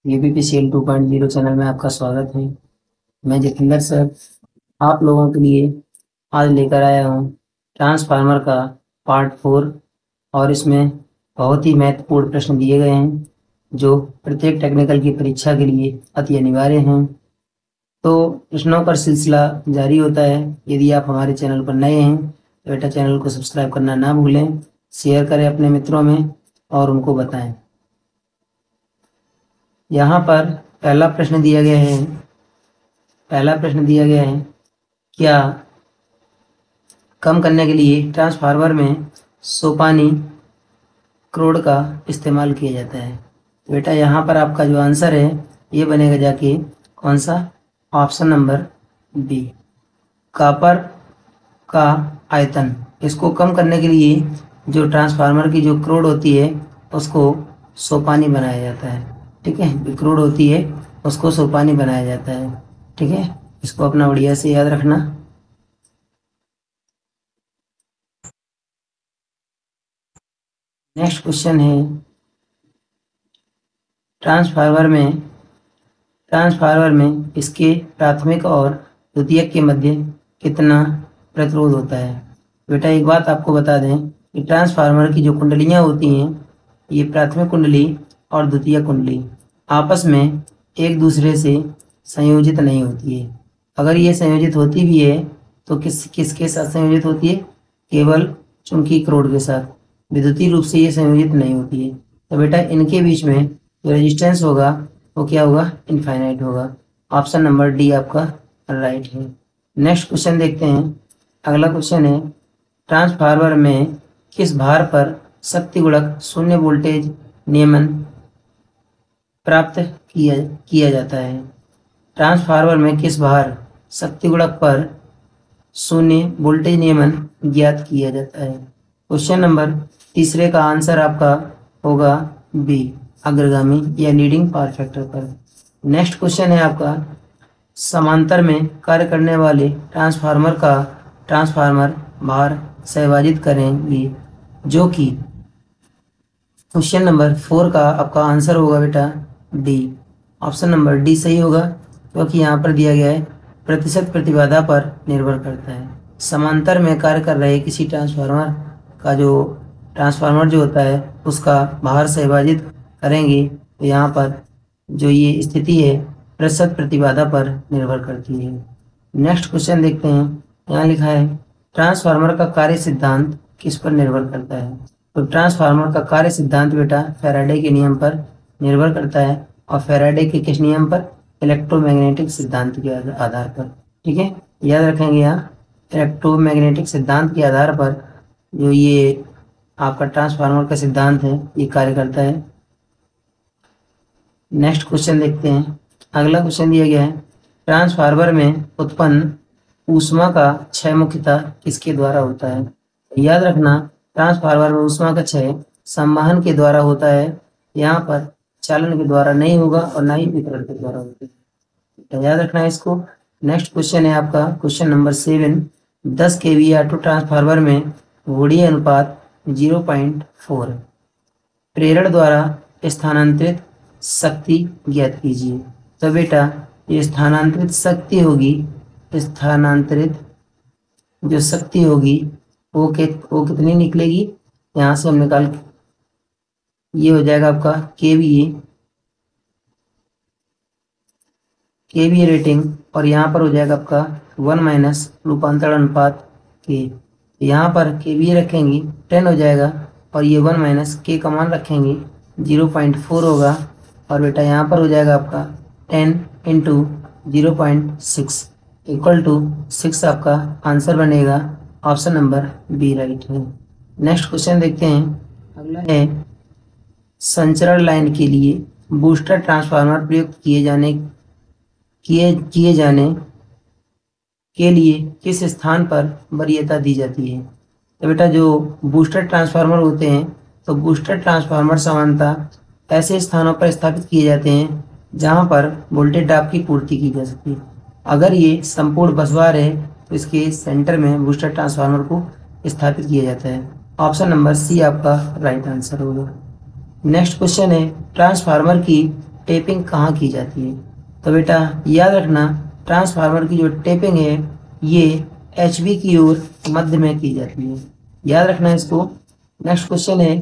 UPPCL 2.0 channel में आपका स्वागत है। मैं जितेंद्र सर आप लोगों के लिए आज लेकर आया हूँ ट्रांसफार्मर का पार्ट 4 और इसमें बहुत ही महत्वपूर्ण प्रश्न दिए गए हैं जो प्रत्येक टेक्निकल की परीक्षा के लिए अति अनिवार्य हैं। तो प्रश्नों का सिलसिला जारी होता है। यदि आप हमारे चैनल पर नए हैं तो बेटा चैनल को सब्सक्राइब करना ना भूलें, शेयर करें अपने मित्रों में और उनको बताएं। यहाँ पर पहला प्रश्न दिया गया है क्या कम करने के लिए ट्रांसफार्मर में सोपानी क्रोड का इस्तेमाल किया जाता है। बेटा यहाँ पर आपका जो आंसर है ये बनेगा जाके कौन सा, ऑप्शन नंबर बी, कॉपर का आयतन। इसको कम करने के लिए जो ट्रांसफार्मर की जो क्रोड होती है उसको सोपानी बनाया जाता है। ठीक है, जो क्रोड होती है उसको सोपानी बनाया जाता है। ठीक है, इसको अपना बढ़िया से याद रखना। नेक्स्ट क्वेश्चन है ट्रांसफार्मर में इसके प्राथमिक और द्वितीयक के मध्य कितना प्रतिरोध होता है। बेटा एक बात आपको बता दें कि ट्रांसफार्मर की जो कुंडलियां होती हैं ये प्राथमिक कुंडली और द्वितीय कुंडली आपस में एक दूसरे से संयोजित नहीं होती है। अगर ये संयोजित होती भी है तो किसके साथ संयोजित होती है, केवल चुंबकीय क्रोड के साथ, विद्युतीय रूप से ये संयोजित नहीं होती है। तो बेटा इनके बीच में जो रेजिस्टेंस होगा वो क्या होगा, इनफाइनाइट होगा। ऑप्शन नंबर डी आपका राइट है। नेक्स्ट क्वेश्चन देखते हैं। अगला क्वेश्चन है ट्रांसफार्मर में किस भार पर शक्ति गुणक शून्य वोल्टेज नियमन प्राप्त किया जाता है। ट्रांसफार्मर में किस भार शक्ति गुणक पर शून्य वोल्टेज नियमन ज्ञात किया जाता है। क्वेश्चन नंबर तीसरे का आंसर आपका होगा बी, अग्रगामी या लीडिंग पावर फैक्टर पर। नेक्स्ट क्वेश्चन है आपका समांतर में कार्य करने वाले ट्रांसफार्मर भार सहभाजित करेंगे, जो कि क्वेश्चन नंबर 4 का आपका आंसर होगा बेटा डी, ऑप्शन नंबर डी सही होगा, क्योंकि यहाँ पर दिया गया है प्रतिशत प्रतिबाधा पर निर्भर करता है। समांतर में कार्य कर रहे किसी ट्रांसफार्मर जो होता है उसका भार सहभाजित करेंगे तो यहाँ पर जो ये स्थिति है प्रतिशत प्रतिबाधा पर निर्भर करती है। नेक्स्ट क्वेश्चन देखते हैं। यहाँ लिखा है ट्रांसफार्मर का कार्य सिद्धांत किस पर निर्भर करता है। तो ट्रांसफार्मर का कार्य सिद्धांत बेटा फैराडे के नियम पर निर्भर करता है, और फैराडे के किस नियम पर, इलेक्ट्रोमैग्नेटिक सिद्धांत के आधार पर। ठीक है, याद रखेंगे यहाँ इलेक्ट्रोमैग्नेटिक सिद्धांत के आधार पर जो ये आपका ट्रांसफार्मर का सिद्धांत है ये कार्य करता है। नेक्स्ट क्वेश्चन देखते हैं। अगला क्वेश्चन दिया गया है ट्रांसफार्मर में उत्पन्न ऊष्मा का क्षय मुख्यतः किसके द्वारा होता है। याद रखना ट्रांसफार्मर में ऊष्मा का क्षय संवहन के द्वारा होता है, यहाँ पर चालन के द्वारा नहीं होगा और ना ही वितरण के द्वारा होता है, तो याद रखना इसको। नेक्स्ट क्वेश्चन है आपका question number 7, 10 kVA auto transformer में वोल्टेज अनुपात 0.4, प्रेरण द्वारा स्थानांतरित शक्ति ज्ञात कीजिए। तो बेटा ये स्थानांतरित शक्ति होगी, स्थानांतरित जो शक्ति होगी वो कितनी निकलेगी, यहाँ से हम निकाल ये हो जाएगा आपका केवीए रेटिंग, और यहाँ पर हो जाएगा आपका 1 माइनस रूपांतरण अनुपात के। यहाँ पर केवीए रखेंगे 10 हो जाएगा, और ये 1 माइनस के का मान रखेंगे 0.4 होगा, और बेटा यहाँ पर हो जाएगा आपका 10 इंटू 0.6 इक्वल टू 6 आपका आंसर बनेगा। ऑप्शन नंबर बी राइट है। नेक्स्ट क्वेश्चन देखते हैं। अगला है संचरण लाइन के लिए बूस्टर ट्रांसफार्मर प्रयुक्त किए जाने के लिए किस स्थान पर वरीयता दी जाती है। तो बेटा जो बूस्टर ट्रांसफार्मर होते हैं तो बूस्टर ट्रांसफार्मर सामान्यतः ऐसे स्थानों पर स्थापित किए जाते हैं जहां पर वोल्टेज ड्रॉप की पूर्ति की जा सकती है। अगर ये संपूर्ण बसबार है तो इसके सेंटर में बूस्टर ट्रांसफार्मर को स्थापित किया जाता है। ऑप्शन नंबर सी आपका राइट आंसर होगा। नेक्स्ट क्वेश्चन है ट्रांसफार्मर की टेपिंग कहाँ की जाती है? तो बेटा याद रखना, ट्रांसफार्मर की जो टेपिंग है ये HV की ओर मध्य में की जाती है, याद रखना इसको। नेक्स्ट क्वेश्चन है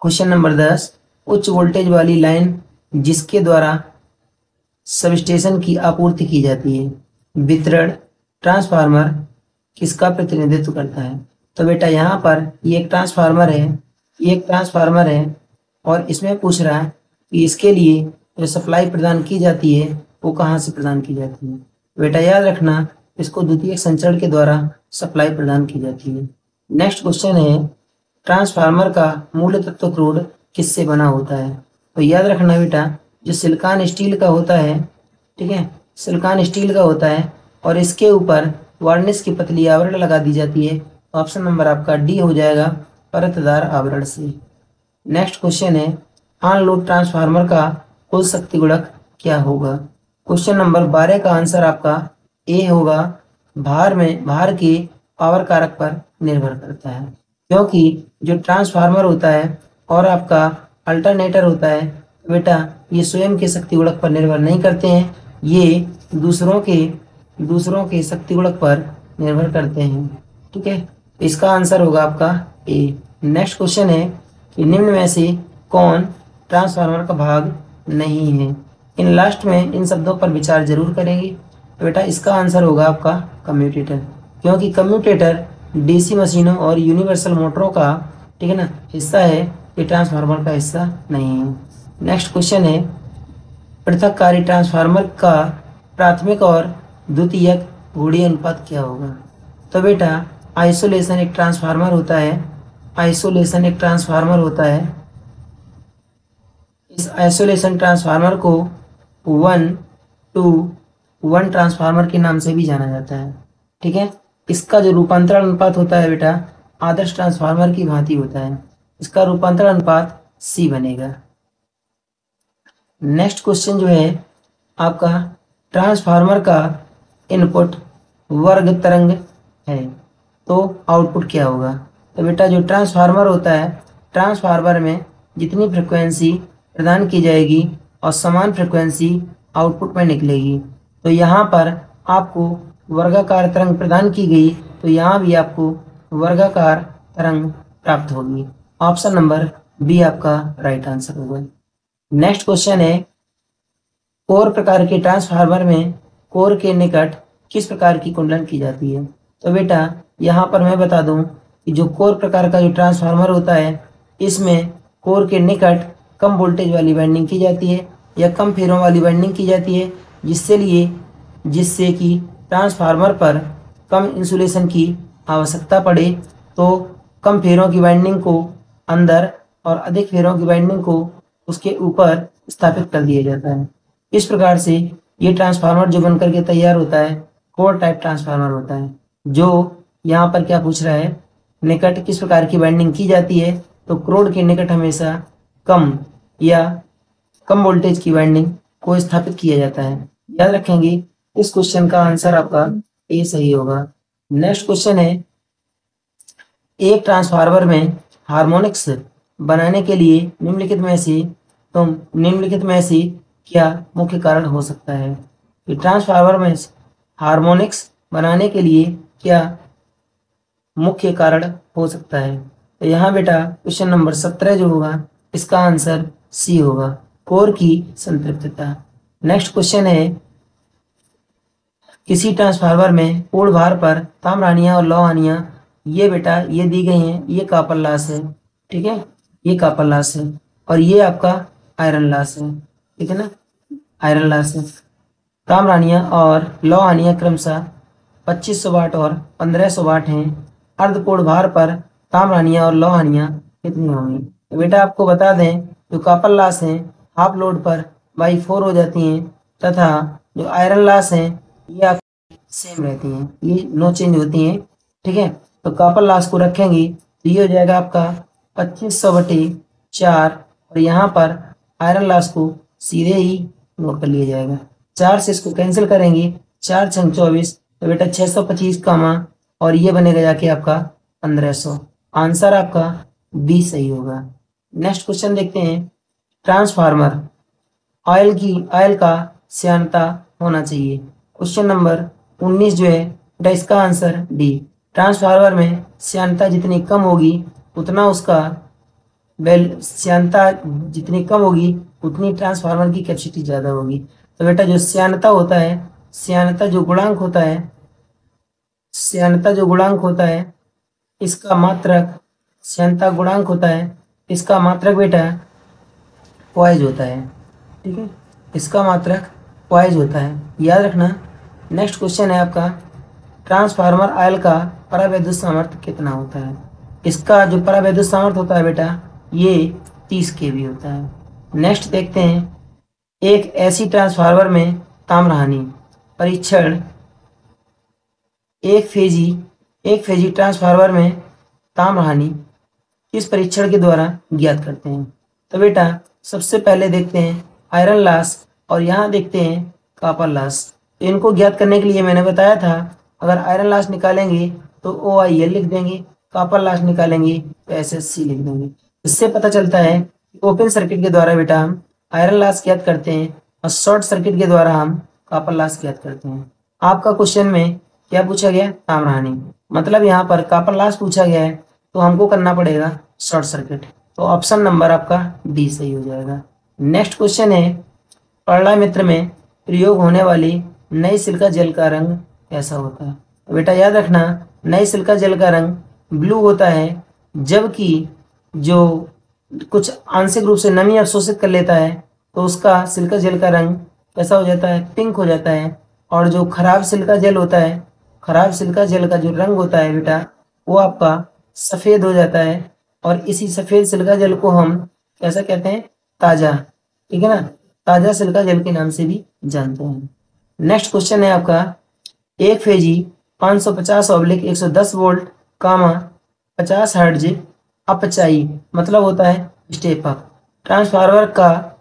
क्वेश्चन नंबर 10, उच्च वोल्टेज वाली लाइन जिसके द्वारा सबस्टेशन की आपूर्ति की जाती है, वितरण ट्रांसफार्मर किसका प्रतिनिधित्व करता है? तो बेटा यहाँ पर ये एक ट्रांसफार्मर है, ये एक ट्रांसफार्मर है और इसमें पूछ रहा है कि इसके लिए जो सप्लाई प्रदान की जाती है वो कहाँ से प्रदान की जाती है? बेटा याद रखना, इसको द्वितीयक संचरण के द्वारा सप्लाई प्रदान की जाती है। नेक्स्ट क्वेश्चन है ट्रांसफार्मर का मूल तत्व क्रोड किससे बना होता है? तो याद रखना बेटा, जो सिलिकॉन स्टील का होता है, ठीक है, सिलिकॉन स्टील का होता है और इसके ऊपर वार्निश की पतली आवरण लगा दी जाती है। ऑप्शन नंबर आपका डी हो जाएगा, परतदार आवरण से। नेक्स्ट क्वेश्चन है ऑन लोड ट्रांसफार्मर का कुल शक्ति गुणक क्या होगा? क्वेश्चन नंबर 12 का आंसर आपका ए होगा, भार के पावर कारक पर निर्भर करता है, क्योंकि जो ट्रांसफार्मर होता है और आपका अल्टरनेटर होता है बेटा ये स्वयं के शक्ति गुणक पर निर्भर नहीं करते हैं, ये दूसरों के शक्ति गुणक पर निर्भर करते हैं, ठीक है। इसका आंसर होगा आपका ए। नेक्स्ट क्वेश्चन है कि निम्न में से कौन ट्रांसफार्मर का भाग नहीं है? इन लास्ट में इन शब्दों पर विचार जरूर करेंगे। तो बेटा इसका आंसर होगा आपका कम्यूटेटर, क्योंकि कम्यूटेटर डीसी मशीनों और यूनिवर्सल मोटरों का, ठीक है ना, हिस्सा है, ये ट्रांसफार्मर का हिस्सा नहीं है। नेक्स्ट क्वेश्चन है पृथककारी ट्रांसफार्मर का प्राथमिक और द्वितीयक घूर्णी अनुपात क्या होगा? तो बेटा आइसोलेशन एक ट्रांसफार्मर होता है, आइसोलेशन एक ट्रांसफार्मर होता है। इस आइसोलेशन ट्रांसफार्मर को 1:1 ट्रांसफार्मर के नाम से भी जाना जाता है, ठीक है। इसका जो रूपांतरण अनुपात होता है बेटा आदर्श ट्रांसफार्मर की भांति होता है, इसका रूपांतरण अनुपात C बनेगा। नेक्स्ट क्वेश्चन जो है आपका ट्रांसफार्मर का इनपुट वर्ग तरंग है तो आउटपुट क्या होगा? तो बेटा जो ट्रांसफार्मर होता है, ट्रांसफार्मर में जितनी फ्रिक्वेंसी प्रदान की जाएगी और समान फ्रिक्वेंसी आउटपुट में निकलेगी, तो यहाँ पर आपको वर्गाकार तरंग प्रदान की गई तो यहाँ भी आपको वर्गाकार तरंग प्राप्त होगी। ऑप्शन नंबर बी आपका राइट आंसर होगा। नेक्स्ट क्वेश्चन है कोर प्रकार के ट्रांसफार्मर में कोर के निकट किस प्रकार की कुंडलन की जाती है? तो बेटा यहाँ पर मैं बता दूं कि जो कोर प्रकार का जो ट्रांसफार्मर होता है इसमें कोर के निकट कम वोल्टेज वाली वाइंडिंग की जाती है या कम फेरों वाली वाइंडिंग की जाती है, जिससे कि ट्रांसफार्मर पर कम इंसुलेशन की आवश्यकता पड़े तो कम फेरों की वाइंडिंग को अंदर और अधिक फेरों की वाइंडिंग को उसके ऊपर स्थापित कर दिया जाता है। इस प्रकार से ये ट्रांसफार्मर जो बनकर के तैयार होता है कोर टाइप ट्रांसफार्मर होता है। जो यहाँ पर क्या पूछ रहा है, निकट किस प्रकार की वाइंडिंग की जाती है? तो क्रोड के निकट हमेशा कम या कम वोल्टेज की वाइंडिंग को स्थापित किया जाता है। याद रखेंगे इस क्वेश्चन का आंसर आपका ए सही होगा। नेक्स्ट क्वेश्चन है एक ट्रांसफार्मर में हार्मोनिक्स बनाने के लिए निम्नलिखित में से क्या मुख्य कारण हो सकता है? कि ट्रांसफार्मर में हार्मोनिक्स बनाने के लिए क्या मुख्य कारण हो सकता है? तो यहाँ बेटा क्वेश्चन नंबर 17 जो होगा इसका आंसर सी होगा, कोर की संतृप्तता। नेक्स्ट क्वेश्चन है किसी ट्रांसफार्मर में पूर्ण भार पर ताम्रानियां और लौहानियां, ये बेटा ये दी गई हैं, ये कॉपर लॉस है, ठीक है, ये कॉपर लॉस है और ये आपका आयरन लॉस है, ठीक है ना, आयरन लॉस है। ताम्रानियां और लौहानियां क्रमशः 2500 वाट और 1500 वाट हैं। अर्धपूर्ण भार पर ताम्रानियां और लौहानियां कितनी होंगी? तो बेटा आपको बता दें जो कॉपर लॉस हैं हाफ लोड पर बाई 4 हो जाती हैं तथा जो आयरन लॉस हैं ये आप सेम रहती हैं, ये नो चेंज होती हैं, ठीक है। तो कॉपर लॉस को रखेंगे तो ये हो जाएगा आपका 2500/4 और यहाँ पर आयरन लॉस को सीधे ही नोट कर लिया जाएगा। 4 से इसको कैंसिल करेंगे, 4 छंग 24, तो बेटा 625 कामा और ये बनेगा जाके आपका 1500। आंसर आपका बी सही होगा। नेक्स्ट क्वेश्चन देखते हैं ट्रांसफार्मर ऑयल का श्यानता होना चाहिए। क्वेश्चन नंबर 19 जो है बेटा इसका आंसर डी। ट्रांसफार्मर में श्यानता जितनी कम होगी उतना उसका श्यानता जितनी कम होगी उतनी ट्रांसफार्मर की कैपेसिटी ज़्यादा होगी। तो बेटा जो श्यानता होता है, श्यानता जो गुणांक होता है, श्यानता जो गुणांक होता है इसका मात्रक, श्यानता गुणांक होता है इसका मात्रक बेटा पॉइज होता है। ठीक है, इसका मात्रक पॉइज होता है, याद रखना। नेक्स्ट क्वेश्चन है आपका, ट्रांसफार्मर ऑयल का परावैद्युत सामर्थ्य कितना होता है? इसका जो परावैद्युत सामर्थ्य होता है बेटा ये 30 kV होता है। नेक्स्ट देखते हैं, एक ऐसी ट्रांसफार्मर में ताम्रहानि परीक्षण, एक फेजी ट्रांसफार्मर में ताम्रहानि किस परीक्षण के द्वारा ज्ञात करते हैं? तो बेटा सबसे पहले देखते हैं आयरन लॉस और यहाँ देखते हैं कॉपर लॉस। तो इनको ज्ञात करने के लिए मैंने बताया था अगर आयरन लॉस निकालेंगे तो OIL लिख देंगे, कॉपर लॉस निकालेंगे तो SSC लिख देंगे। इससे पता चलता है कि ओपन सर्किट के द्वारा बेटा हम आयरन लॉस ज्ञात करते हैं और शॉर्ट सर्किट के द्वारा हम कॉपर लॉस ज्ञात करते हैं। आपका क्वेश्चन में क्या पूछा गया? ताम्रहानि, मतलब यहाँ पर कॉपर लॉस पूछा गया है तो हमको करना पड़ेगा शॉर्ट सर्किट। तो ऑप्शन नंबर आपका डी सही हो जाएगा। नेक्स्ट क्वेश्चन है, पर्णा मित्र में प्रयोग होने वाली नई सिलिका जेल का रंग कैसा होता है? तो बेटा याद रखना नई सिलिका जेल का रंग ब्लू होता है, जबकि जो कुछ आंशिक रूप से नमी अवशोषित कर लेता है तो उसका सिलिका जेल का रंग कैसा हो जाता है? पिंक हो जाता है। और जो खराब सिलिका जेल होता है, खराब सिलिका जेल का जो रंग होता है बेटा वो आपका सफ़ेद हो जाता है। और इसी सफ़ेद सिलिका जेल को हम कैसा कहते हैं? ताज़ा, ठीक है ना, ताज़ा सिलिका जेल के नाम से भी जानते हैं। नेक्स्ट क्वेश्चन है आपका, एक फेजी 550/110 वोल्ट 50 हर्ट्ज अपचाई मतलब होता है स्टेप अप ट्रांसफार्मर का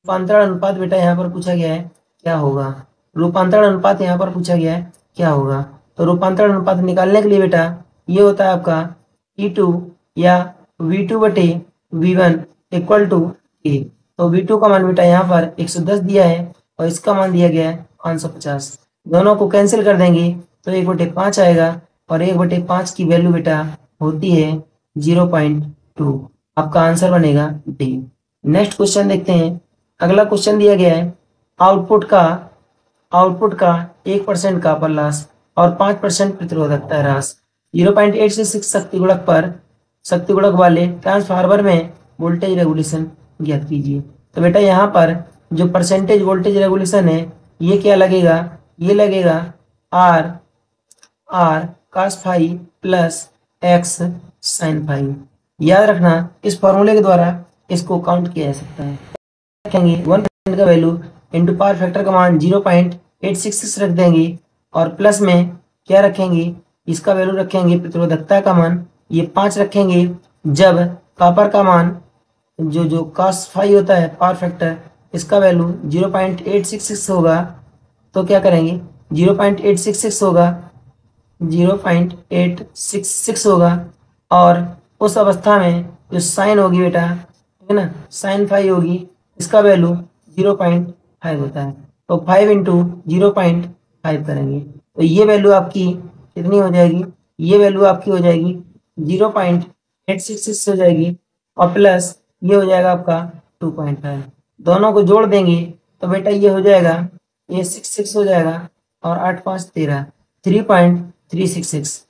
रूपांतरण अनुपात बेटा यहाँ पर पूछा गया है क्या होगा? रूपांतरण अनुपात यहाँ पर पूछा गया है क्या होगा? तो रूपांतरण अनुपात निकालने के लिए बेटा ये होता है आपका E2 या V2/V1 इक्वल टू A। तो V2 का मान बेटा यहाँ पर 110 दिया है और इसका मान दिया गया है 550। दोनों को कैंसिल कर देंगे तो 1/5 आएगा और 1/5 की वैल्यू बेटा होती है 0.2। आपका आंसर बनेगा डी। नेक्स्ट क्वेश्चन देखते हैं। अगला क्वेश्चन दिया गया है, आउटपुट का 1% कॉपर लॉस और 5% प्रतिरोधकता ह्रास 0.866 शक्ति गुणक वाले ट्रांसफार्मर में वोल्टेज रेगुलेशन ज्ञात कीजिए। तो बेटा यहाँ पर जो परसेंटेज वोल्टेज रेगुलेशन है ये क्या लगेगा? ये लगेगा R cos phi plus X sin phi. याद रखना इस फॉर्मूले के द्वारा इसको काउंट किया जा सकता है। रखेंगे 1% का वैल्यू इंटू पावर फैक्टर का मान 0.866 रख देंगे और प्लस में क्या रखेंगे? इसका वैल्यू रखेंगे प्रतिरोधकता का मान ये 5 रखेंगे। जब कॉपर का मान जो cos फाई होता है पावर फैक्टर इसका वैल्यू 0.866 होगा तो क्या करेंगे? 0.866 होगा और उस अवस्था में जो साइन होगी बेटा है ना, साइन फाई होगी, इसका वैल्यू 0.5 होता है। तो 5 इंटू 0.5 करेंगे तो ये वैल्यू आपकी कितनी हो जाएगी? ये वैल्यू आपकी हो जाएगी 0.866 हो जाएगी और प्लस ये हो जाएगा आपका 2.5। दोनों को जोड़ देंगे तो बेटा ये हो जाएगा, ये 66 हो जाएगा और 8 5 13 3.366।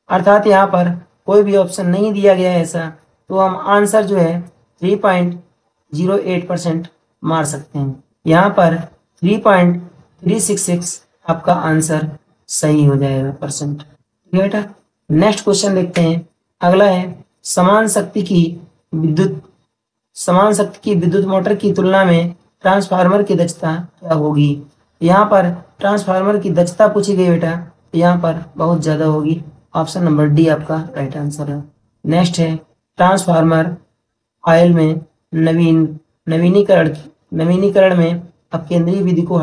अर्थात यहाँ पर कोई भी ऑप्शन नहीं दिया गया है ऐसा, तो हम आंसर जो है 3.08% मार सकते हैं। यहाँ पर 3.366 आपका आंसर सही हो जाएगा परसेंट। ठीक है बेटा। नेक्स्ट क्वेश्चन देखते हैं। अगला है, समान शक्ति की विद्युत मोटर की तुलना में ट्रांसफार्मर की दक्षता क्या होगी? यहाँ पर ट्रांसफार्मर की दक्षता पूछी गई बेटा, यहाँ पर बहुत ज़्यादा होगी। ऑप्शन नंबर डी आपका राइट आंसर है। नेक्स्ट है, ट्रांसफार्मर ऑयल में नवीनीकरण में अपकेंद्रीय विधि को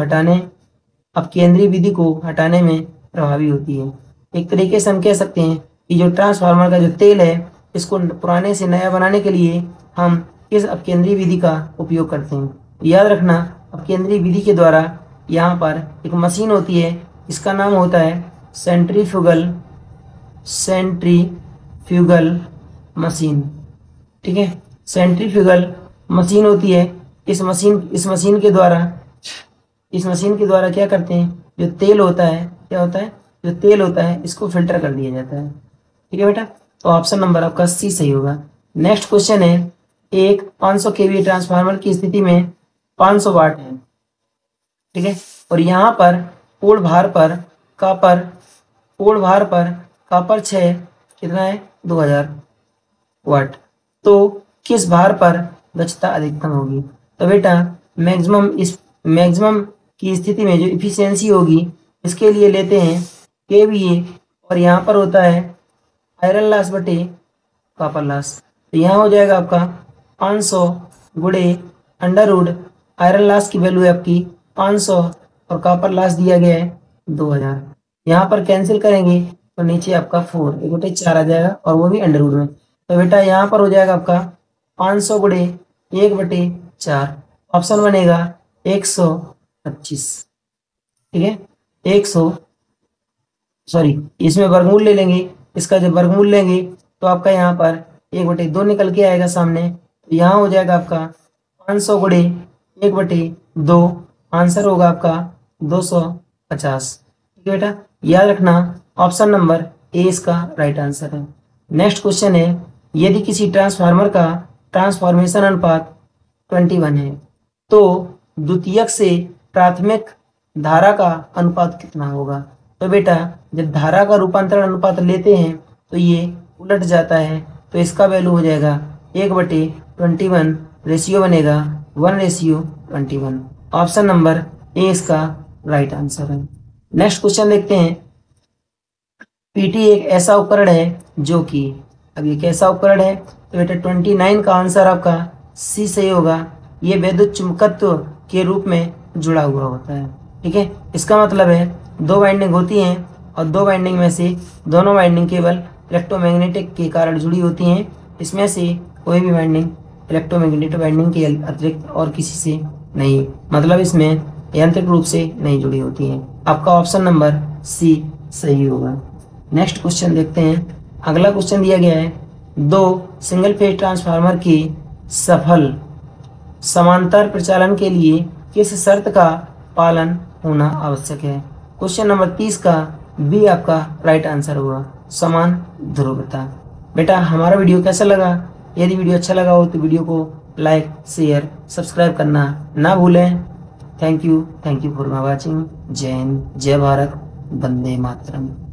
हटाने में प्रभावी होती है। एक तरीके से हम कह सकते हैं कि जो ट्रांसफार्मर का जो तेल है इसको पुराने से नया बनाने के लिए हम किस अपकेंद्रीय विधि का उपयोग करते हैं। याद रखना, अपकेंद्रीय विधि के द्वारा यहाँ पर एक मशीन होती है, इसका नाम होता है सेंट्रीफ्यूगल मशीन। ठीक है, सेंट्रीफ्यूगल मशीन होती है। इस मशीन के द्वारा क्या करते हैं, जो तेल होता है, क्या होता है, जो तेल होता है इसको फिल्टर कर दिया जाता है। ठीक है बेटा, तो ऑप्शन नंबर आपका सी सही होगा। नेक्स्ट क्वेश्चन है, एक 500 केवीए ट्रांसफार्मर की स्थिति में 500 वाट है। ठीक है, और यहाँ पर पूर्ण भार पर कापर 6 कितना है, 2000 वाट। तो किस भार पर दक्षता अधिकतम होगी। तो बेटा मैक्सिमम की स्थिति में जो इफिशियंसी होगी इसके लिए लेते हैं केवीए, और यहाँ पर होता है आयरन लॉस बटे कॉपर लॉस। तो यहाँ हो जाएगा आपका 500 गुणे अंडर रूट आयरन लॉस की वैल्यू है आपकी 500 और कॉपर लॉस दिया गया है 2000। यहाँ पर कैंसिल करेंगे तो नीचे आपका 4/4 आ जाएगा, और वो भी अंडर रूट में। तो बेटा यहाँ पर हो जाएगा आपका 500 गुणे 1/4, ऑप्शन बनेगा 125। ठीक है, इसमें वर्गमूल ले लेंगे, इसका जब वर्गमूल लेंगे तो आपका यहाँ पर 1/2 निकल के आएगा सामने। तो यहाँ हो जाएगा आपका 500 गुणे 1/2, आंसर होगा आपका 250। ठीक है बेटा, याद रखना ऑप्शन नंबर ए इसका राइट आंसर है। नेक्स्ट क्वेश्चन है, यदि किसी ट्रांसफार्मर का ट्रांसफॉर्मेशन अनुपात 21 है तो द्वितीयक से प्राथमिक धारा का अनुपात कितना होगा। तो बेटा जब धारा का रूपांतरण अनुपात लेते हैं तो ये उलट जाता है, तो इसका वैल्यू हो जाएगा 1/21, रेशियो बनेगा 1:21। ऑप्शन नंबर ए इसका राइट आंसर है। नेक्स्ट क्वेश्चन देखते हैं, पीटी एक ऐसा उपकरण है जो कि, अब ये कैसा उपकरण है, तो बेटा 29 का आंसर आपका सी सही होगा। ये विद्युत चुंबकत्व के रूप में जुड़ा हुआ होता है। ठीक है, इसका मतलब है 2 वाइंडिंग होती हैं और 2 वाइंडिंग में से दोनों वाइंडिंग केवल इलेक्ट्रोमैग्नेटिक के कारण जुड़ी होती हैं। इसमें से कोई भी वाइंडिंग इलेक्ट्रोमैग्नेटिक वाइंडिंग के अतिरिक्त और किसी से नहीं, मतलब इसमें यांत्रिक रूप से नहीं जुड़ी होती हैं। आपका ऑप्शन नंबर सी सही होगा। नेक्स्ट क्वेश्चन देखते हैं। अगला क्वेश्चन दिया गया है, 2 सिंगल फेज ट्रांसफार्मर की सफल समांतर प्रचालन के लिए किस शर्त का पालन होना आवश्यक है। क्वेश्चन नंबर 30 का बी आपका राइट आंसर होगा, समान ध्रुवता। बेटा हमारा वीडियो कैसा लगा, यदि वीडियो अच्छा लगा हो तो वीडियो को लाइक शेयर सब्सक्राइब करना ना भूलें। Thank you for watching. जय हिंद, जय भारत, वंदे मातरम।